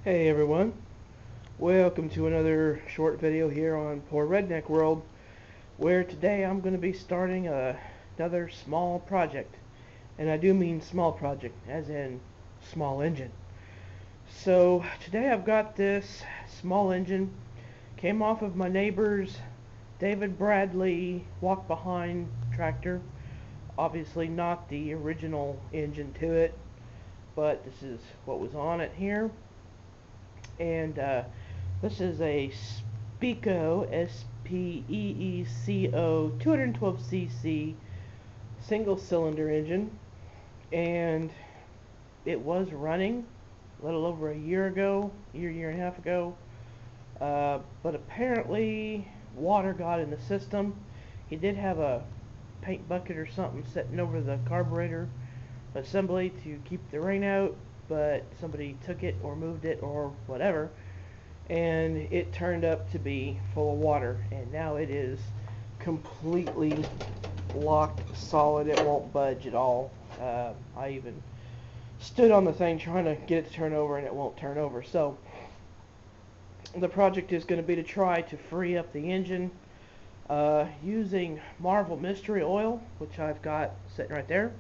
Hey everyone, welcome to another short video here on Poor Redneck World, where today I'm going to be starting another small project. And I do mean small project, as in small engine. So today I've got this small engine, came off of my neighbor's David Bradley walk-behind tractor. Obviously not the original engine to it, but this is what was on it here. And this is a Speeco, S-P-E-E-C-O, 212cc single cylinder engine, and it was running a little over a year ago, year and a half ago, but apparently water got in the system. He did have a paint bucket or something sitting over the carburetor assembly to keep the rain out, but somebody took it or moved it or whatever, and it turned up to be full of water, and now it is completely locked solid. It won't budge at all. I even stood on the thing trying to get it to turn over, and it won't turn over. So the project is going to be to try to free up the engine using Marvel Mystery Oil, which I've got sitting right there.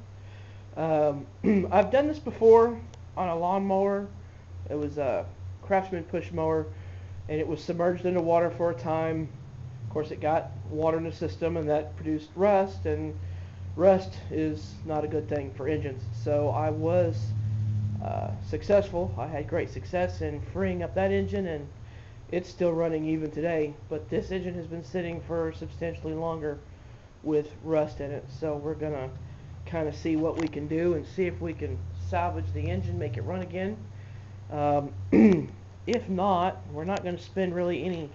I've done this before on a lawnmower. It was a Craftsman push mower, and it was submerged into water for a time. Of course, it got water in the system, and that produced rust, and rust is not a good thing for engines. So I was successful. I had great success in freeing up that engine, and it's still running even today. But this engine has been sitting for substantially longer with rust in it. So we're going to kind of see what we can do and see if we can salvage the engine, make it run again. If not, we're not going to spend really any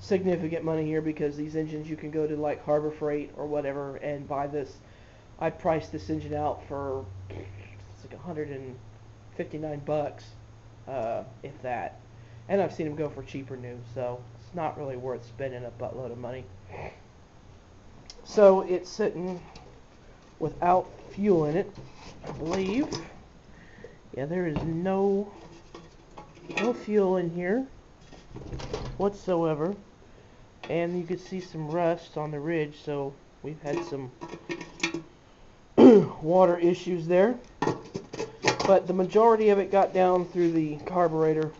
significant money here, because these engines, you can go to like Harbor Freight or whatever and buy this. I priced this engine out for it's like 159 bucks, if that. And I've seen them go for cheaper new, so it's not really worth spending a buttload of money. So it's sitting without fuel in it, I believe. Yeah, there is no fuel in here whatsoever, and you can see some rust on the ridge, so we've had some water issues there, but the majority of it got down through the carburetor.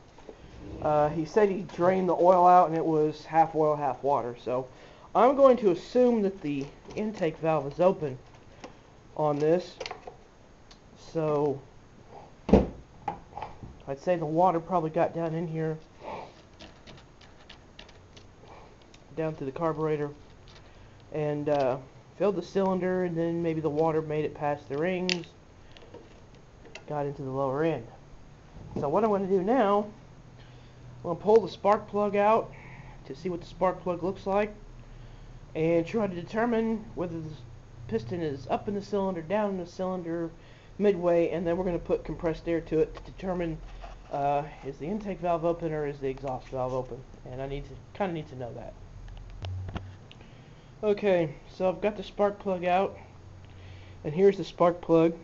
He said he drained the oil out and it was half oil, half water, so I'm going to assume that the intake valve is open on this. So I'd say the water probably got down in here, down to the carburetor, and filled the cylinder, and then maybe the water made it past the rings, got into the lower end. So what I'm going to do now, I'm going to pull the spark plug out to see what the spark plug looks like, and try to determine whether the piston is up in the cylinder, down in the cylinder, midway, and then we're going to put compressed air to it to determine is the intake valve open or is the exhaust valve open, and I kind of need to know that. Okay, so I've got the spark plug out, and here's the spark plug,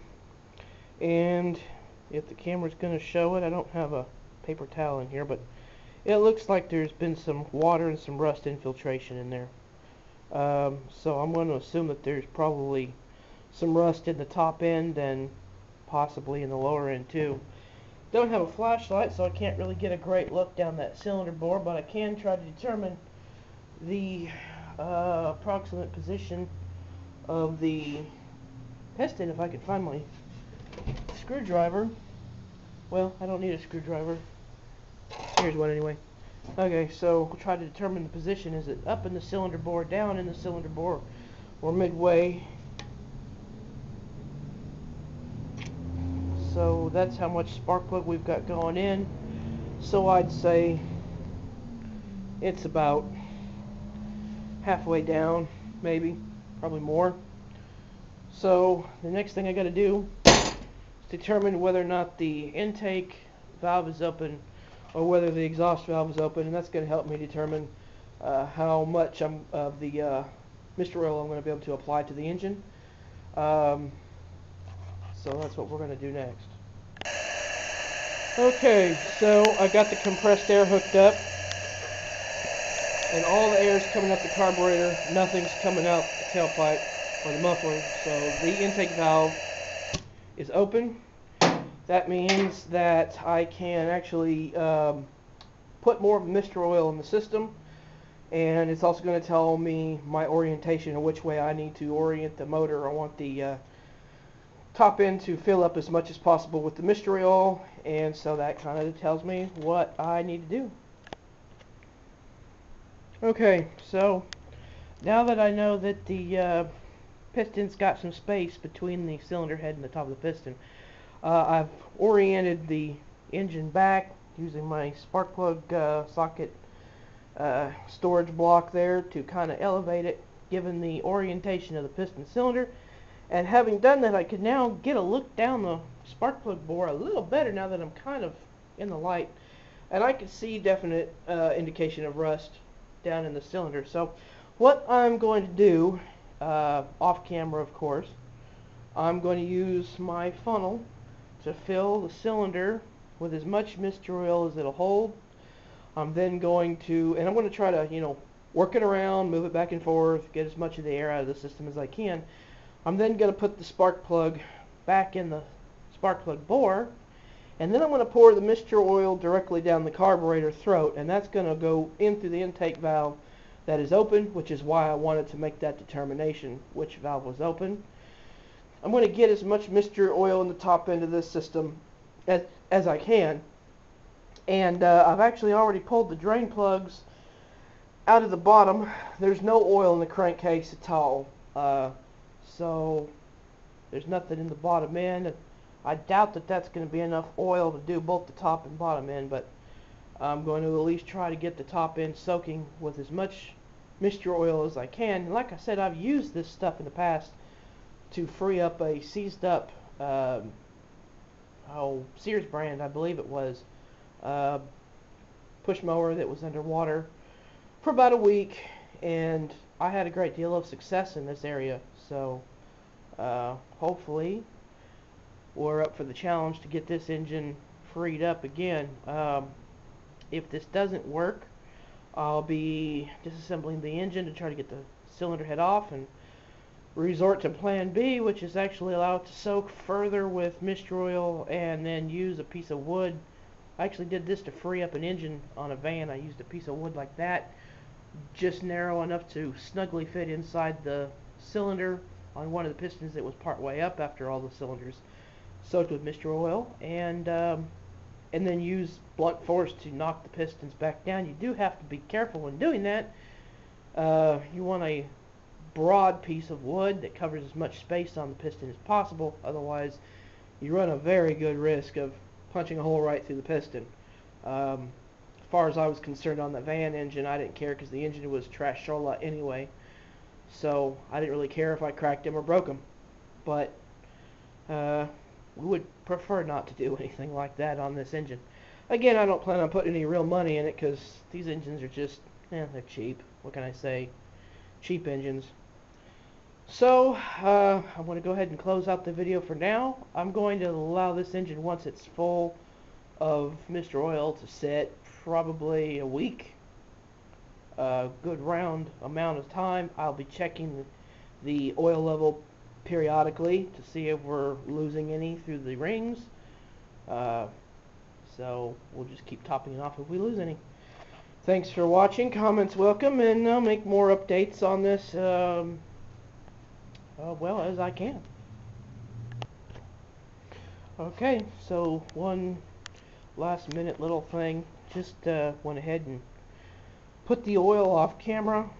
and if the camera's going to show it, I don't have a paper towel in here, but it looks like there's been some water and some rust infiltration in there. So I'm going to assume that there's probably some rust in the top end and possibly in the lower end too. Don't have a flashlight, so I can't really get a great look down that cylinder bore, but I can try to determine the approximate position of the piston if I can find my screwdriver. Well, I don't need a screwdriver. Here's one anyway. Okay, so we'll try to determine the position. Is it up in the cylinder bore, down in the cylinder bore, or midway? So that's how much spark plug we've got going in. So I'd say it's about halfway down, maybe, probably more. So the next thing I got to do is determine whether or not the intake valve is open or whether the exhaust valve is open, and that's going to help me determine how much of the Mr. Oil I'm going to be able to apply to the engine. So that's what we're going to do next. Okay, so I got the compressed air hooked up, and all the air is coming up the carburetor. Nothing's coming out the tailpipe or the muffler. So the intake valve is open. That means that I can actually put more Mr. Oil in the system, and it's also going to tell me my orientation and which way I need to orient the motor. I want the top end to fill up as much as possible with the Mr. Oil, and so that kind of tells me what I need to do. Okay, so now that I know that the piston's got some space between the cylinder head and the top of the piston, I've oriented the engine back using my spark plug socket storage block there to kind of elevate it, given the orientation of the piston cylinder. And having done that, I can now get a look down the spark plug bore a little better now that I'm kind of in the light, and I can see definite indication of rust down in the cylinder. So what I'm going to do, off camera of course, I'm going to use my funnel to fill the cylinder with as much Mr. Oil as it'll hold. I'm then going to, and I'm going to try to, work it around, move it back and forth, get as much of the air out of the system as I can. I'm then going to put the spark plug back in the spark plug bore, and then I'm going to pour the Mr. Oil directly down the carburetor throat, and that's going to go in through the intake valve that is open, which is why I wanted to make that determination which valve was open. I'm going to get as much Mr. Oil in the top end of this system as I can, and I've actually already pulled the drain plugs out of the bottom. There's no oil in the crankcase at all. So there's nothing in the bottom end. I doubt that that's going to be enough oil to do both the top and bottom end, but I'm going to at least try to get the top end soaking with as much Mr. Oil as I can. And like I said, I've used this stuff in the past to free up a seized up Sears brand, I believe it was, push mower that was underwater for about a week, and I had a great deal of success in this area. So hopefully we're up for the challenge to get this engine freed up again. If this doesn't work, I'll be disassembling the engine to try to get the cylinder head off and resort to plan B, which is actually allow it to soak further with Mr. Oil and then use a piece of wood. I actually did this to free up an engine on a van. I used a piece of wood like that, just narrow enough to snugly fit inside the cylinder on one of the pistons that was part way up after all the cylinders soaked with Mr. Oil, and then use blunt force to knock the pistons back down. You do have to be careful when doing that. You want a broad piece of wood that covers as much space on the piston as possible, otherwise you run a very good risk of punching a hole right through the piston. As far as I was concerned on the van engine, I didn't care because the engine was trash Shola anyway, so I didn't really care if I cracked him or broke him. But we would prefer not to do anything like that on this engine. Again, I don't plan on putting any real money in it because these engines are just, they're cheap. What can I say? Cheap engines. So I'm going to go ahead and close out the video for now. I'm going to allow this engine, once it's full of Mr. Oil, to sit probably a week, a good round amount of time. I'll be checking the oil level periodically to see if we're losing any through the rings. So we'll just keep topping it off if we lose any. Thanks for watching. Comments welcome, and I'll make more updates on this well as I can. Okay, so one last minute little thing. Just went ahead and put the oil off camera.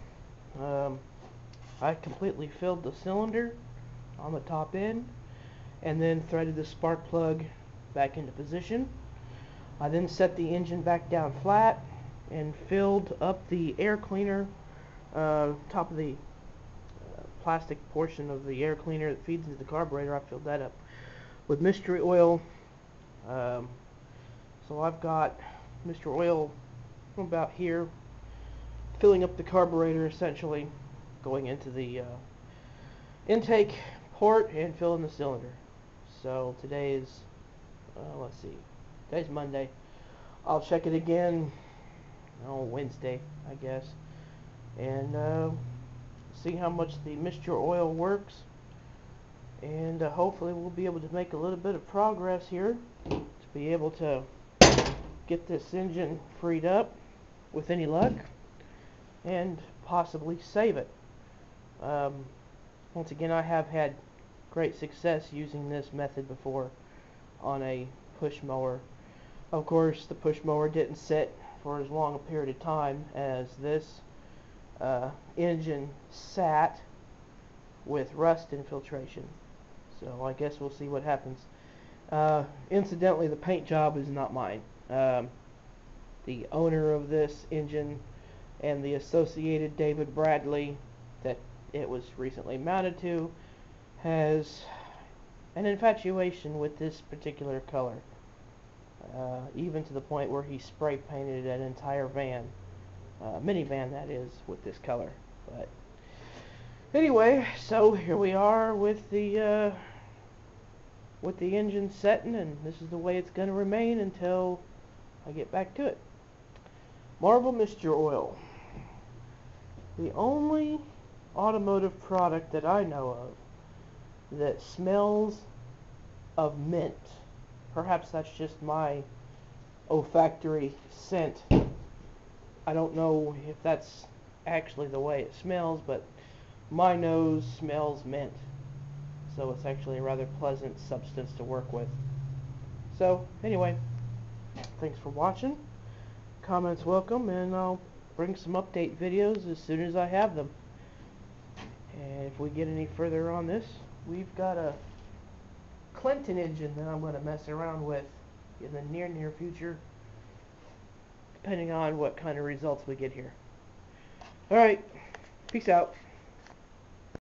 I completely filled the cylinder on the top end and then threaded the spark plug back into position. I then set the engine back down flat and filled up the air cleaner, top of the plastic portion of the air cleaner that feeds into the carburetor. I filled that up with Mr. Oil. So I've got Mr. Oil from about here, filling up the carburetor essentially, going into the intake port and filling the cylinder. So today is, let's see, Today's Monday. I'll check it again on Wednesday, I guess, and see how much the mixture oil works, and hopefully we'll be able to make a little bit of progress here to be able to get this engine freed up with any luck and possibly save it. Once again, I have had great success using this method before on a push mower. Of course, the push mower didn't sit for as long a period of time as this engine sat with rust infiltration. So I guess we'll see what happens. Incidentally, the paint job is not mine. The owner of this engine and the associated David Bradley that it was recently mounted to has an infatuation with this particular color, even to the point where he spray painted an entire van, minivan that is, with this color. But anyway, so here we are with the engine setting, and this is the way it's going to remain until I get back to it. Marvel Mixture Oil. The only automotive product that I know of that smells of mint. Perhaps that's just my olfactory scent. I don't know if that's actually the way it smells, but my nose smells mint. So it's actually a rather pleasant substance to work with. So anyway, thanks for watching. Comments welcome, and I'll bring some update videos as soon as I have them. And if we get any further on this, we've got a Clinton engine that I'm going to mess around with in the near future, depending on what kind of results we get here. Alright, peace out.